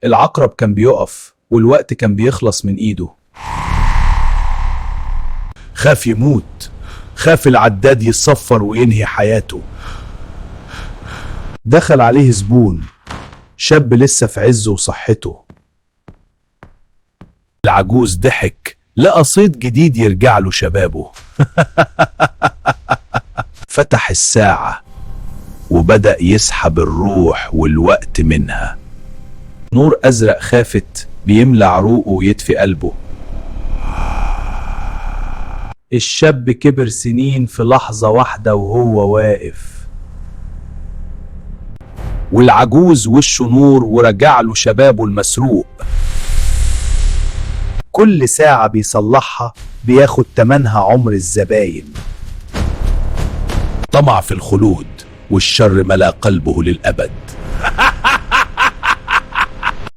العقرب كان بيقف والوقت كان بيخلص من ايده. خاف يموت، خاف العداد يصفر وينهي حياته. دخل عليه زبون، شاب لسه في عزه وصحته. العجوز ضحك، لقى صيد جديد يرجع له شبابه. فتح الساعة وبدأ يسحب الروح والوقت منها. نور أزرق خافت بيملى عروقه ويدفي قلبه. الشاب كبر سنين في لحظة واحدة وهو واقف، والعجوز وشه نور ورجع له شبابه المسروق. كل ساعة بيصلحها بياخد تمنها عمر الزباين. طمع في الخلود والشر ملا قلبه للأبد.